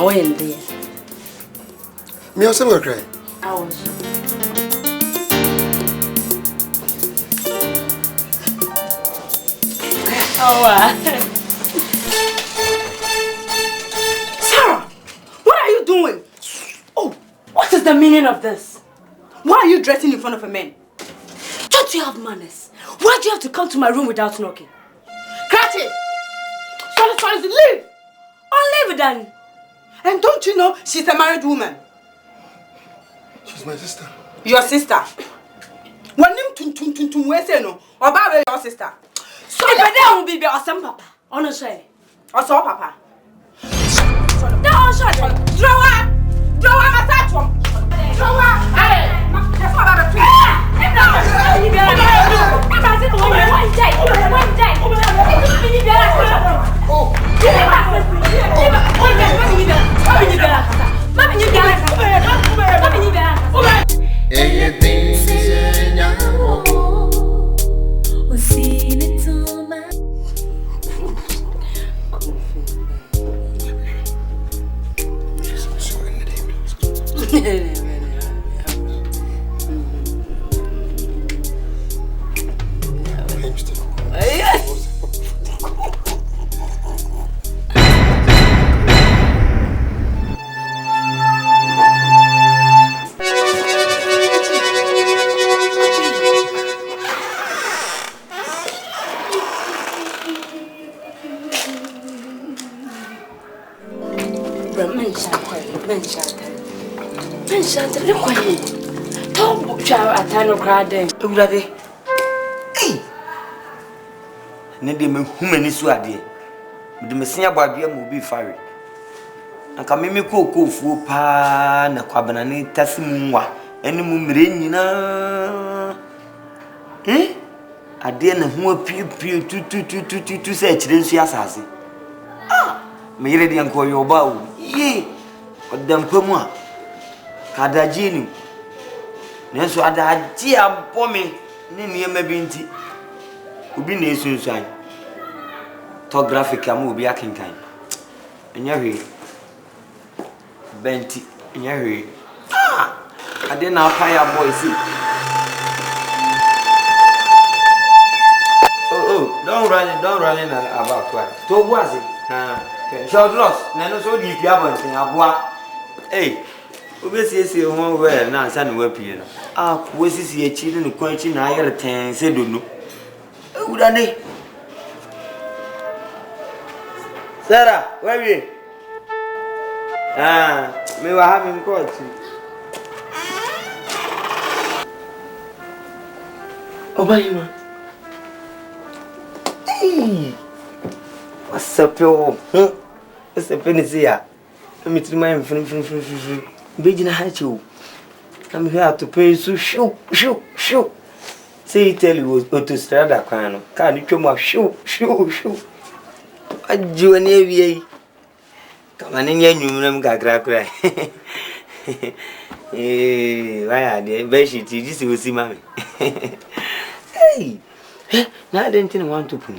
I went there. Me also will cry. I was. Sarah, what are you doing? Oh, what is the meaning of this? Why are you dressing in front of a man? Don't you have manners? Why do you have to come to my room without knocking? Kratty! Sorry, leave! I'll leave it then. And don't you know she's a married woman? She's my sister. Your sister? When you where say no? Or about your sister? So but that will be your son, Papa. Honestly. Or so, Papa. No, shut up. Draw up, my satchel. Draw up. Hey, that's what I'm doing. Hey! Nede me humani so ade. Me me sen abadua mo bi fare. Anka me ko fuo pa na kwabana ne tasimunwa. Eni mu mire nyina. Ade na hu apiepie tu se akire nsu asase. Me yire de anko yo ba o. Ye! Odampamu a kadaji ni. Nenso adaji abome ni niema bi nti. Obi na esunsuan. To graphic am obi akenkan. Enya hwe. Benti enya hwe. Ade na fire boy see. Oh, don't run about what. To was it? Short loss. Na no so di pia bonten aboa. Hey. Obesi ho we na ansa na wapie no. Wesisi echi ne kwan echi na ayere ten se do no. Ewurade. Sarah, where you? Me wa ha me ko ati. Obayima. Hey. What's up yo? What's up in here? Me tiri my fin. Bejina hacho. I'm here to pay so shoo. Say tell you autostrada kwano. Ka ni twom shoo. Ajo na ewie. Kama ne nya nwumram gagara kra. Why are they beshi ti this we see mama. Hey. Now I didn't want to put.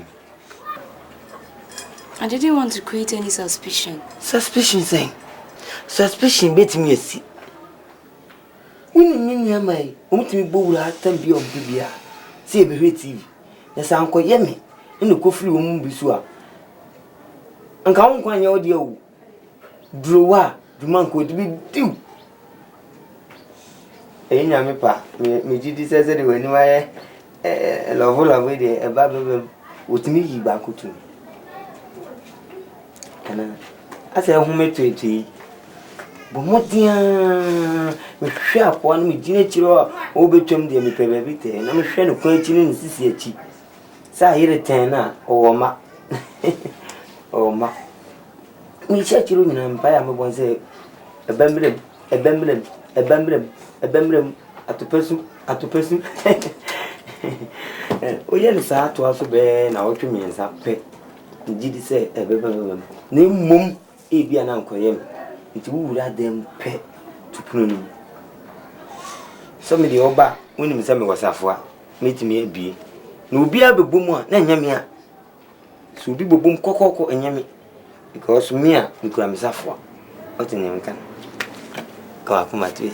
I didn't want to create any suspicion. Suspicion saying. Suspicion bet me see. When you may, me bowler tambi of Bibia. See a TV. Yes, Uncle Yemi, in the coffee room bisua. And come on your dear. Drawer, the man could be due. Eh, Yamipa, me Judy says that when I love all of it, a baby with me back to me. And I say, who made to it? But what dear, me sharp one me dinner or between the me pebble, and I'm trying to question in Sissy. Say, here a tenner or ma. Oh, ma. Me check your room and empire, me one say a bemblem at the person. Oh, yes, I to also bear now to me as a pet. Did say a bemblem. Name mum, a be an uncle. It would add them pet to prune. Some of the oba, when Miss Emmy was afwa, meet me a bee. No be a boom, then yamia. So be boom coco and yammy. Because me, you could have afwa. What in can? Come at me.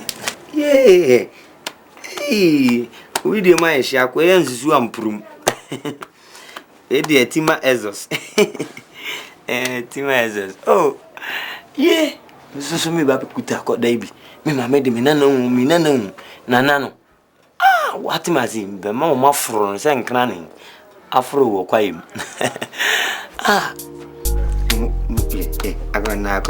Yay! We did my shark, we and Zuam Prum. Dear Tima Ezos. Tima Ezos. Oh, yeah. So me baby could talk about baby. Me made him Nanano. Ah, what am I saying? The mamma from San Cranning. Afro or quaim. Ah, I'm gonna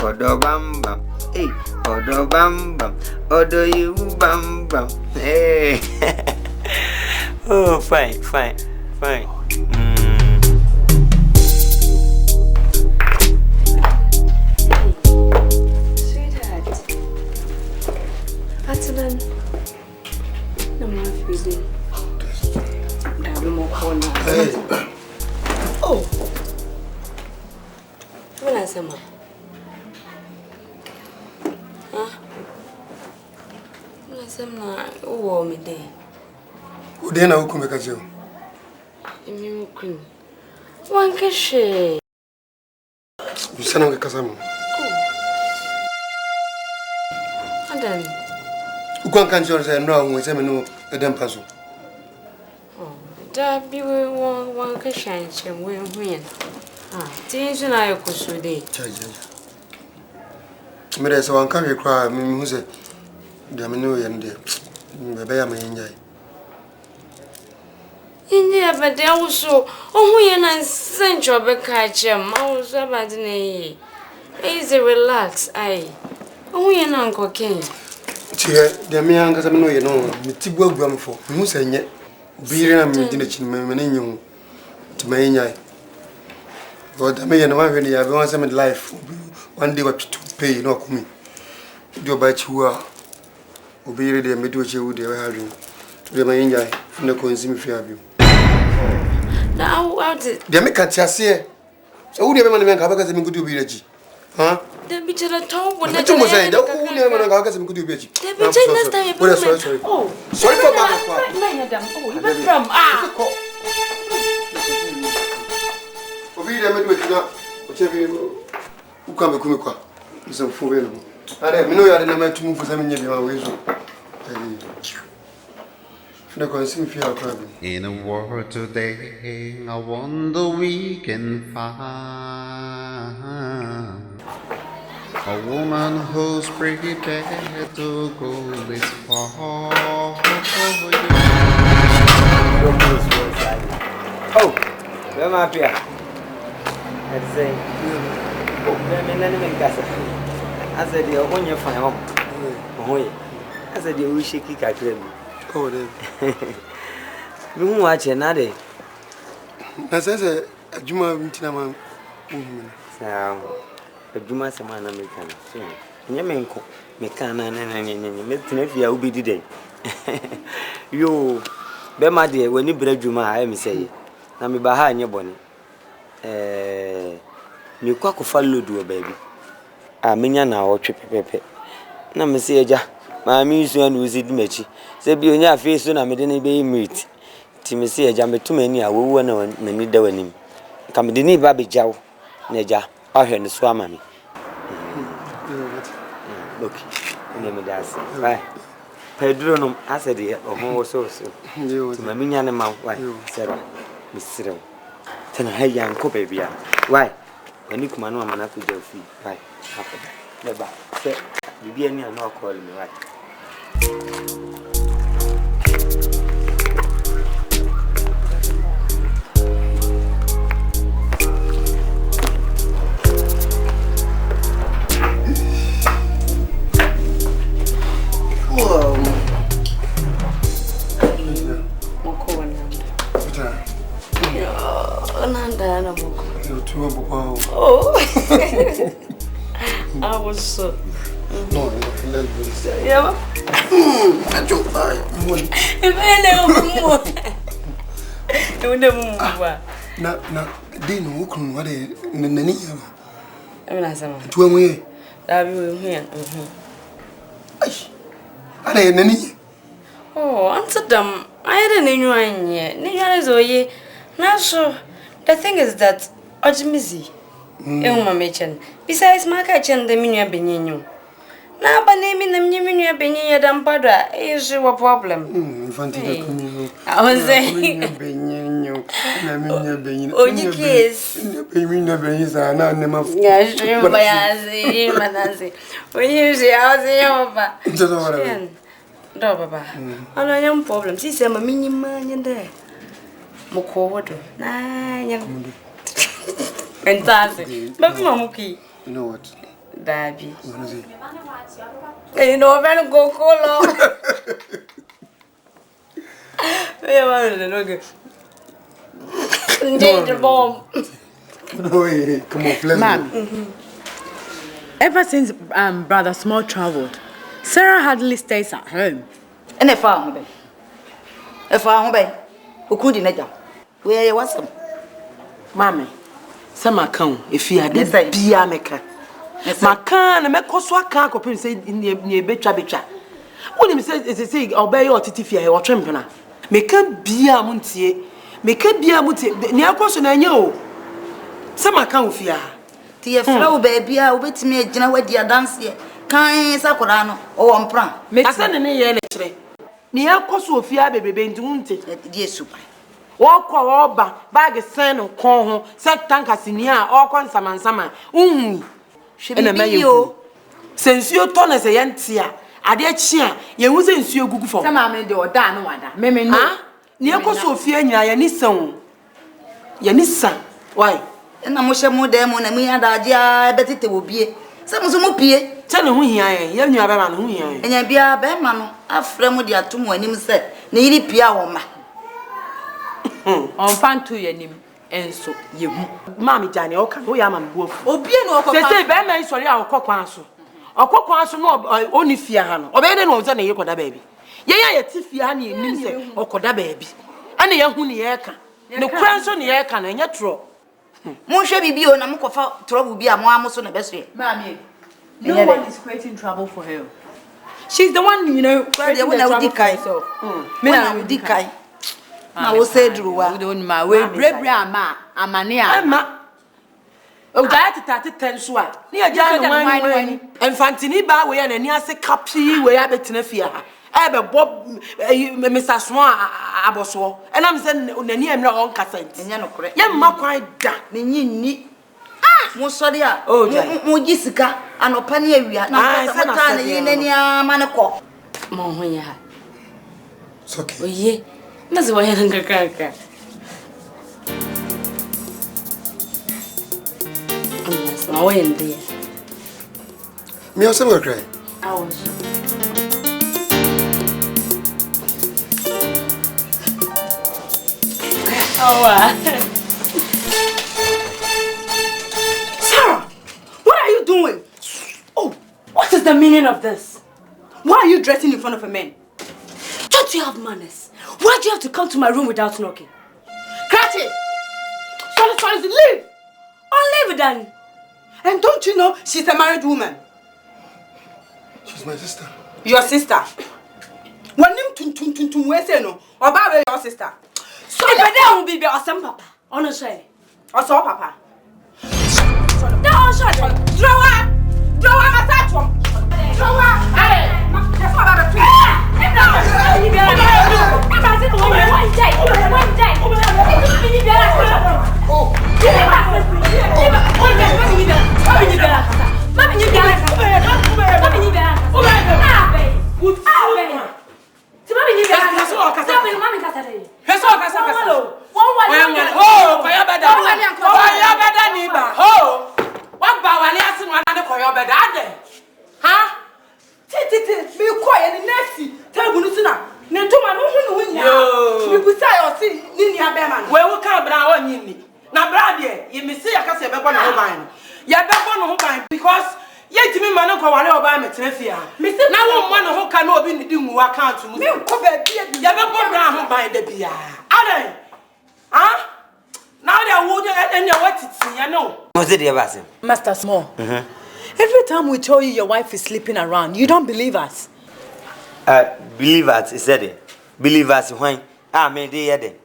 Odo bam bam. Hey, Odo bam bam. Odo you bam bam. Hey. Oh, fine. Atanan. No more feeling. No more corner. Oh. What is it, ma? Huh? What is it, ma? Oh, me day. Who then I come back? Me cream. One cache. You send on the Casam. And then. You can't say no, we say no, a damn puzzle. Oh, that be one cache and win. Ah, things and I could so day. Me there's one come cry, me who say, Damino and the bear may enjoy. India, but there also, oh, we and sent your back catch him. I was about the easy relax, aye. Oh, we and Uncle King. The man because I know you know, me Tibo Gram for who say yet, beer and me dinner chin, to my enjoy. But I may know when you have once in life, one day what to pay, no come. Do about you are. Obey the midway would ever have you. To my enjoy from the consumer fear of you. Now, out it. They make a chassis. So who never make a because I'm good to be rich. Huh? The bitch at a toe when I told you, who never make a because I'm good to be rich. The bitch Sorry. Oh, sorry for my. Oh, you went from Obey the midway, whichever who come to Kumika. It's a fool. I know you are the number to move for 7 years. In a world today, I wonder we can find a woman who's prepared to go this far for you. Oh, where am I here? Let's say, I said, you're on your fire. Oh, I said, you wish you kick at them. Oh, then. You watch another. I says a Juma Vintinama woman. A Juma Saman American. And your men cook, Mecana and Metinefia will be the day. You, be my dear, when you break Juma, I am say, I'm behind your bonnet. You quack follow do a baby. I mean, now or trip pepe. No, Monsieur. My museum was it Mechi. Say, be on your face when I made any baby meat. Timothy, a jammy too many, I will want to need the winning. Come the knee baby jow, Neja, I heard the swammy. Look, name it as right. Pedronum, I said, or more so. To my minion amount, why, Sarah, Miss Cyril. Then I had young co baby. Why? When you come on, I'm not with your feet. Why? Never. Say, you be any no calling me, right? Oh, I was so. No, Yeah, I don't buy. if I never No, Dean, who can what a nanny. I mean, as I'm 2 way. that we here. I ain't nanny. Oh, answer them. I had a new one yet. New one is all ye. Now, so the thing is that Ojimizi, Besides, my kitchen, the menu benigno. Now, but naming the menu benigno than butter is your problem. I was saying, oh, you kiss. You never is an animal. Yes, you may when you say, I'll say, no, Baba. I am problems. He said, a mini man in there. Moko, nine. Fantastic. But Mamuki. You know what? Daddy. You know, I'm going to go call. Danger bomb. No way. Come on, please. Ma'am. Ever since Brother Small traveled, Sarah hardly stays at home. And if I'm who couldn't let them. Where you was some? Mammy, some account if you had this beer maker. Macan and make Coswa can't compensate in near Betra. What him says is a say, obey your titifia or trempana. Make a beer muntie, make a beer muntie, near question I know. Some account fear. Tia flow baby, I'll wait me a dinner with your dance here. Kind Sakurano or on pran. Make a son in a year. Near Coswa fear baby been to Munte, dear super. Walk or bag a son or call set tankers in here or consam and summer. She be you. Since you turn as a young tia, I dare cheer, you wasn't your good for. Some mammy do or done one. Mammy, no. Near Cosofia, Yanissa. Yanissa. Why? And I'm much more demon and we had a dear bet it will be. Some more pie. Tell him who he is, young man who he is. And I be a bear man, a friend with your two when him said, nearly pia woman. On fan to your name. And so you, Mammy Johnny, okay, we am and wolf. oh, be no, say, Batman, sorry, I'll cock answer. Or cock answer no, only fear Hannah, or better knows than a yokoda baby. Yea, Tiffy honey, Nimse, or coda baby. And a young honey aircan. No crans on the aircan, and yet true. Monsieur be on a muck of trouble be a mamma on the best way. Mammy, no one is creating trouble for her. She's the one, you know, they will never decay. So, me, I will decay. I will say, Drew, I don't my way, brave, I'm a near. Oh, that 10 swat. Near John wine and Fantini bar way and near say capsy way I bet in a fear. I have a Bob Mr. Swan Aboswo, and I'm saying near no on cassette. And you're not correct. Young ma quite dark, Nini. Ah, Monsoria, oh, Jessica, and Opania. I said, I'm Manaco. Monhoya. It's okay. Oh, ye. That's why I'm going to my way in there. Me also will cry. I was. Sarah, what are you doing? Oh, what is the meaning of this? Why are you dressing in front of a man? Don't you have manners? Why do you have to come to my room without knocking? Kratty! Sorry, leave! Oh, leave then! And don't you know she's a married woman? She's my sister. Your sister? When you say no, or by your sister? So there will be your son, Papa. Honestly. Or so, Papa. Don't shut up! Throw up! Because yet me man ko wale oba metrefia na wo man ho ka na obi ndi nwu account mu me ko ba bia ya be ko bra ho ban da bia adan now they would and what it's you know was it your Master Small. Every time we tell you your wife is sleeping around, you don't believe us. Believe us, is that it? Believe us when me dey there.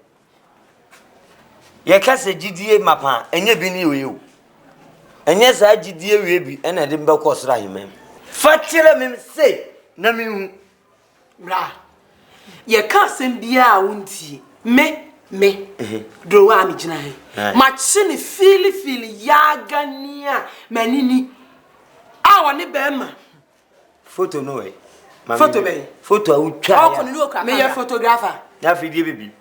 You can say GDA mapa and you be new you. And yes, I did dear baby, and I didn't back us right, ma'am. Fatira me say, Nami, bra. Ye can't send beer, won't ye? Me, do I me jina? Machine feel yagania, manini. I want a bema. Photo no way. Photo me. Photo, I would try. Me a photographer. Nothing, dear baby.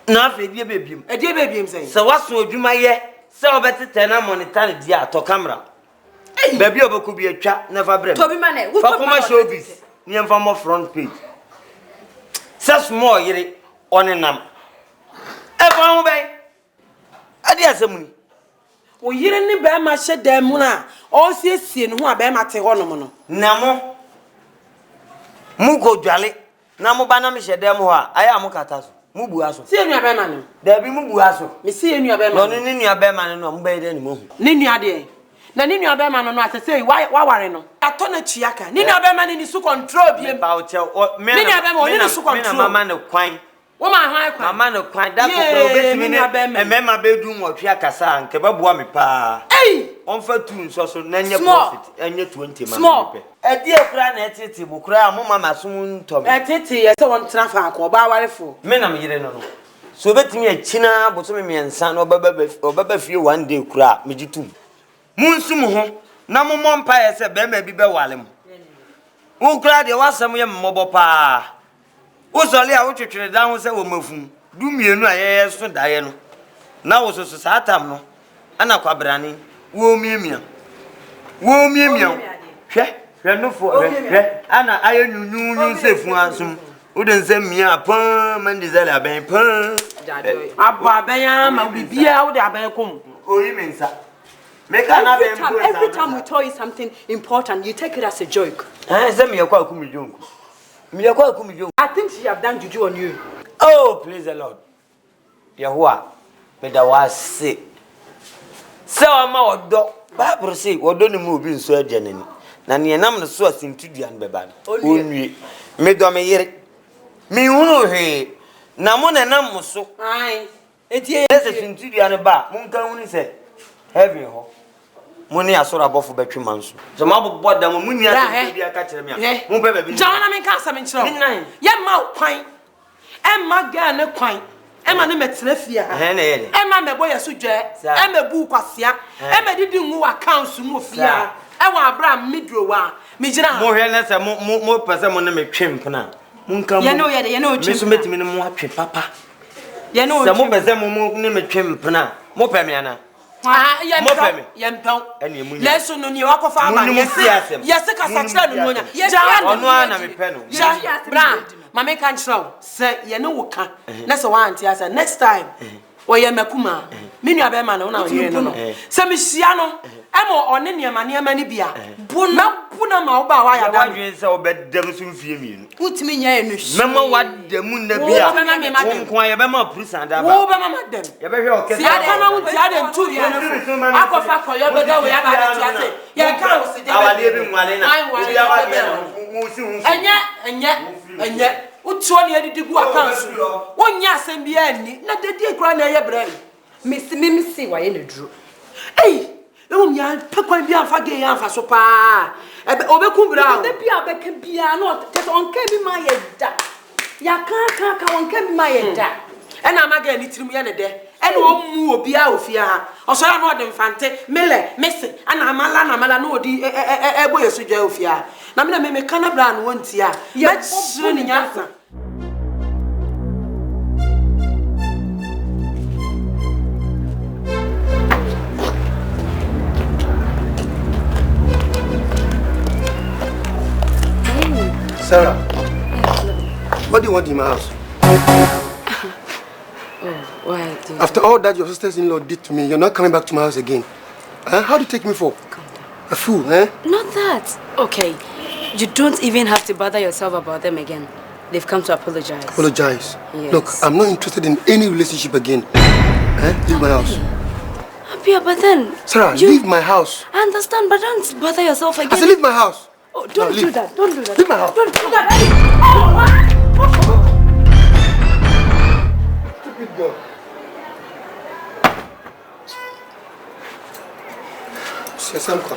Nothing, dear baby. A dear baby, saying. So what's what you my year? So better than I'm on the time, dear, to camera. Baby, could be a chat, never break. Toby Mane, who for my showbiz, near from my front page. Such more, ye on a num. Ever obey. I dare some. O yiri ni be ma hye dem na o siesie ne ho a be ma te ho no mo no na mo mu go dwale na mo ba na me hye dem ho a aya mo kata so mu bu aso sie nua be ma no da bi mu bu aso me sie nua be ma no ni nua be ma no mo be de ni mo hu ni nua de na ni nua be ma no atese wa ware no ato na chiaka ni nua be ma ni su control bi ba o che me ni nua be ma ni su control me na mama ne kwan wo ma hwan kwan mama ne kwan da ko pro betimi ne me ma be du mo twa akasa nke ba bua me pa on fa tu nso so na nye profit enye 20 ma me pe e die kura na etete bu kura mo mama so ntom etete ye se won tena fa ko ba warefo me na me yire no so betimi akina boto me miensa no obaba fie one day kura me gitum munsum ho na mo mompa ye se be ma bi be wale mo wo kura de wasam ye mmobo pa wo sole a wo twetwere dan ho se wo mafum du mienu a ye so dae no na wo so satam no ana kwabrane wo miemia hwe no fo hwe ana aye nyunyunyu sefu asum wo de nse mia pan man dizale aben pan aba ben ya ma bibia wo de aben kom oyi mensa meka na ben every time we tell you something important, you take it as a joke. Say me yakwa akumi jonku. Me yakwa akumi jonku. I think she have done juju on you. Oh, please the Lord. Yahua, me da wase. So ama odo. Bible say odo ni mu obi nso ajanani. Na ne nam no so asintuduan beba no. Onwie. Me do me yere. Me hunu he. Na mo na nam so. Ai. Etie ese asintuduan ba. Mo nka hunu se. Heaven ho. Moni asora bofo betwe manso so mabobbo da mo muni ase bia ka kire me a mo be ba bi jana me ka asam nkire ye ma kwan e ma ga ne kwan e ma ne metra fia ha e ma mebo ye so dwe e ma bu kwasea e ma didi nwu accounts mu fia e wa Abraham midro wa me gira mo hwe na se mo pese mo ne metwe mpena mo nka mo ye no me so metimi ne mo atwe papa ye no se mo pese mo ne metwe mpena mo pe me ana yempon leso no ni wakofa ama yese kasachira no nya ono ana me pe no bra mama kan chiro se ye ne woka na se wa anti asa next time wo ye makuma me nua be ma no na wo ye no se me hia no emo one niema ni bia buna ma wo ba wa ya da wadwen se wo be dem so mfie mienu utimi nya enu mama wadam na bia wo ye be ma prison da ba wo be mama dem ye be hwe okese ya kana wo ti ade ntu ye no akofa koyo be da wo ya ba ti ase ye ka wo si de awale bi nwale na bia wadwe wo si hu enye utuo ne adidi gu accounts wonya asem bia ani na dedi kura na ye bre misi wa ye ne duro ewu nya pekwan bia afa ge ya afa so pa obeku bra de bia obeka bia no teso onka bi ma ye da ya ka onka bi ma ye da ena amaga ni tirim ye ne de ena omu obi a ofia ha osora no de mfante mele mesi ana amala no odi ebo yesu dwa ofia na me kana bra no wonti a ya chire ni nyasa Sarah, what do you want in my house? Why? After all that your sisters-in-law did to me, you're not coming back to my house again. How do you take me for? A fool, eh? Not that. Okay. You don't even have to bother yourself about them again. They've come to apologize. Apologize? Yes. Look, I'm not interested in any relationship again. Leave my house. Abia, but then... Sarah, leave my house. I understand, but don't bother yourself again. I said leave my house. Oh, don't do that. Don't do that. Leave my house. Don't do that. Stupid girl. Sesamka.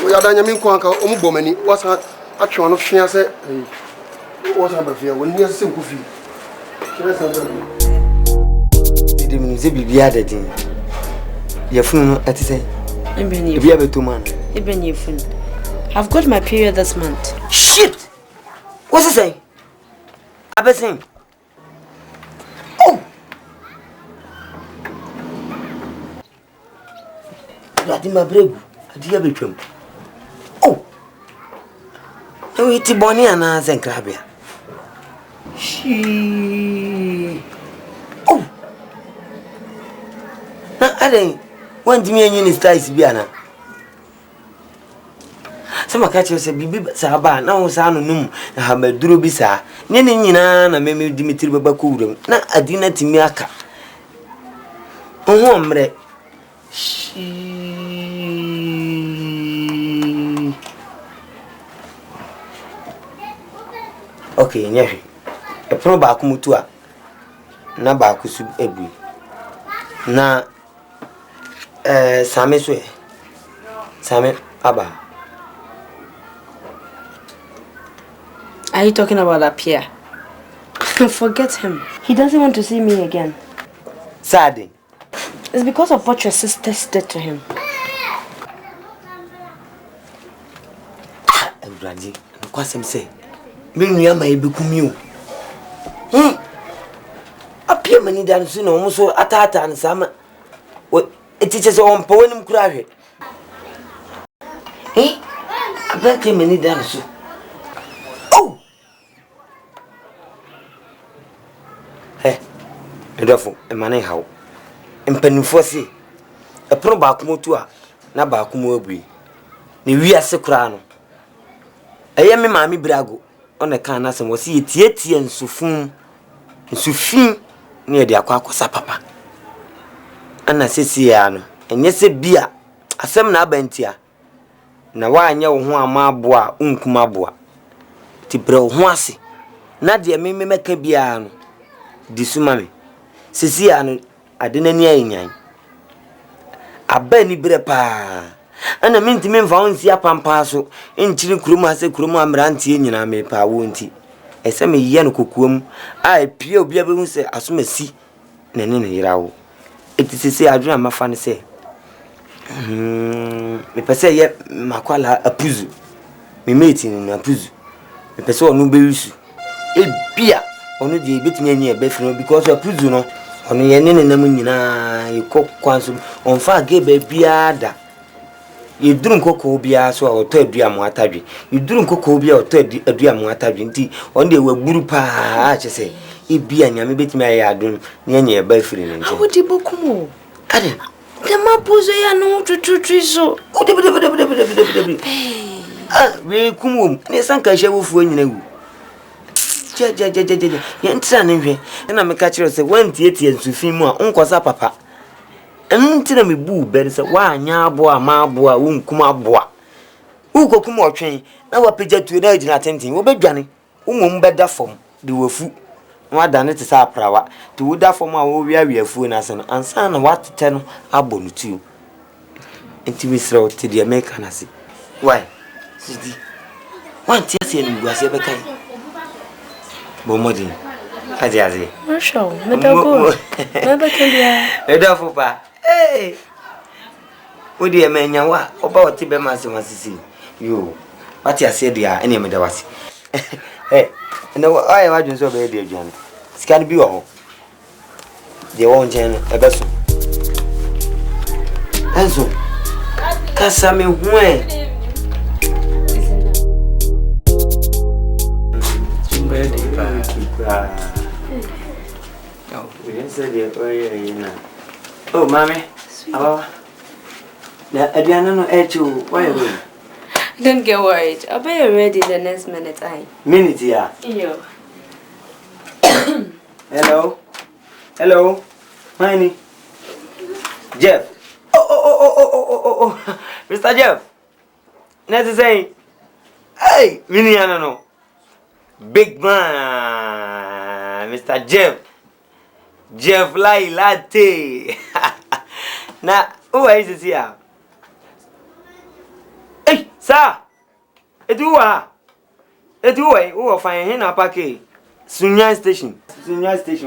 We are done yamin kwanka omubomani wasa atwe ono hwea se wasa bafia woni asem ko fi. Did me say bibia da din. Your phone at say. If you have a 2 man. Even your phone. I've got my period this month. Shit! What's it saying? I've saying. Oh! I did my brave. I did a bit. Oh! No, it's Bonnie and I and Crabia. She. Oh! Now, I didn't want me and you to Biana. Some catch us a bibi saba, now Sano Num, and have a drubisa. Nina, na meme Dimitri Babakurum, na a dinner Timiaka. Oh, hombre. Okay, Nefi. A pro Bakumutua. Na Bakusu Ebu. Na Same Swe. Same Abba. Are you talking about that Pierre? Forget him. He doesn't want to see me again. Sadly. It's because of what your sisters did to him. Brady, what's him say? Bring me my become appear many than soon almost so atata and summer. What it teaches on poem cry. Eh? I bet him many dance. Oh! Hey, and therefore, a man how. And penny a pro bakumotua, na bakumobi. Ni we are secrano. I am a mammy brago on the canas and was see it and sufum near the aqua papa. And I say, Siano, and yes, a beer, a semina bentia. Na wa anya wo ho amabua unkumabua ti bre wo ho ase na de me meka bia no disumame sisi anu ade nani ayenyan aba ni bre pa ana minti me mfa wonsi apampa so enchiri kuruma ase kuruma amrantie nyina me pa wonti ese me yiye no kokuam a epie obi abehu se asomasi na ne ne yirawo etisisi adwena mafa ne se me pese ye makwala apuzu me mate ni apuzu me pese onu be yusu e bia onu de betimi anyi e be fino because apuzu no onu ye ne nam nyina ye kokwanso onfa ge be bia da ye durun kokko bia so oto adua mo atadwe ye durun kokko bia oto adua mo atadwe nti on de wagburu pa a chese e bia nyame betimi aye adun ne anyi e be fino nti Awodi bokumo. ade The mapuzo ya no so. We kumum ne sanka hyewofu anyina wu je ntra ne hwe na me ka kire se wantie nsufin mu a nkosa papa ntra me bu be se wa anya abo a ma abo a wonkum abo a ukokum otwen na wapagya tu na agina tenten wo bedwane umom beda fom de wafu wa dane te sa prawa te wo da fom a wo wi afu na se no ansa na watete no abo no tu enti misra te de make na se why sidi wanti ase ni gwa se be kai bo modin azi Marshall, medago. Meba kembia. edafo pa odi e menya wa oba oti be ma se wasisi yo wati ase dia ene me da wasi na ayi wa junso be de aduan sika bi wo ho de won jen e be so enzo kasa me hue Oh, mommy. Oh, Adriana, no, why? Don't get worried. I'll be ready the next minute. Minute, yeah. Yo. Hello, Miney. Jeff. Oh, Mr. Jeff. Let's say, hey, Miniana, no. Big man, Mr. Jeff Lai Latte. Now, who is this here? Sir, it will find him a packet. Sunyan Station,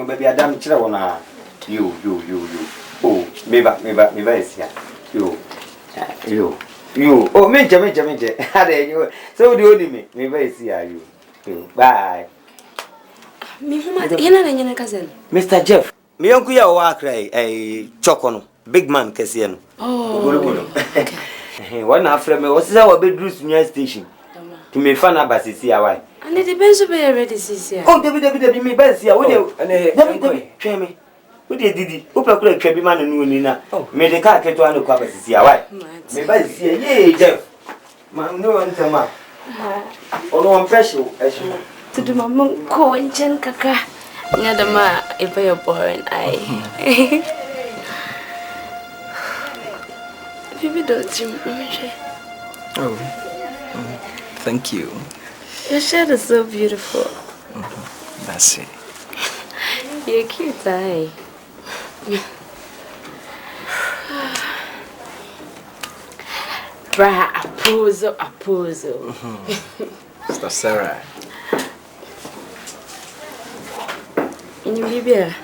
baby. Adam Chirawana. You. Oh, maybe is here. You. Oh, Major. So do you maybe is here. You. Bye. Mr. Jeff, me uncle ya wa cry chokono big man kesiano. Oh. Okay. One after me was our bedroom Sunyan Station. To me fan abasisi awai. And it depends on where ready is here. Oh, Debbie, me best here. What you? Debbie, try me. What did who procure Trebi man and Nina? Me the car get to an abasisi awai. Me best here. Yay, Jeff. Man, no one tell ma. Oh, no, I'm pressure. To do my monk, co and chen kaka. Nyadama, if I are born, I. Baby, don't you? Oh, thank you. Your shirt is so beautiful. That's it. You're cute, eh? Bra, approval. Sister Sarah. In Libya,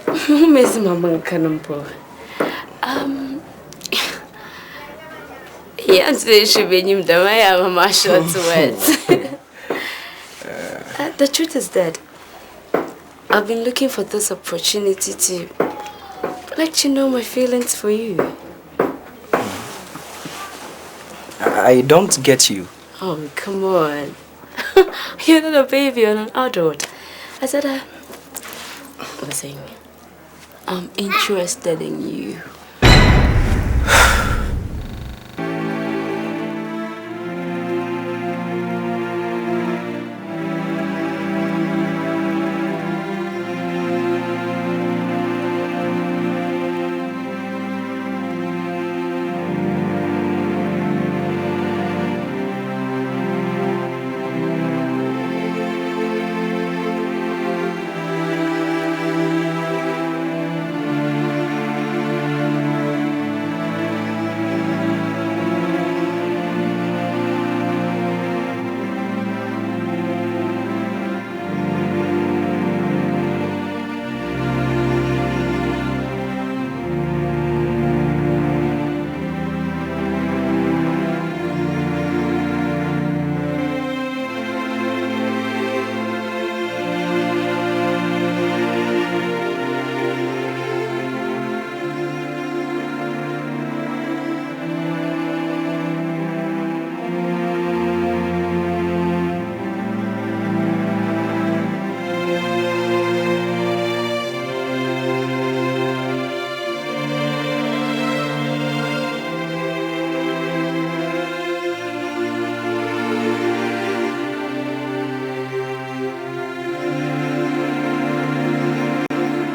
who makes my man canumpo? Yesterday she be him the way I am a short words. The truth is that I've been looking for this opportunity to let you know my feelings for you. I don't get you. Oh, come on. You're not a baby, you're an adult. I said, listen, I'm interested in you.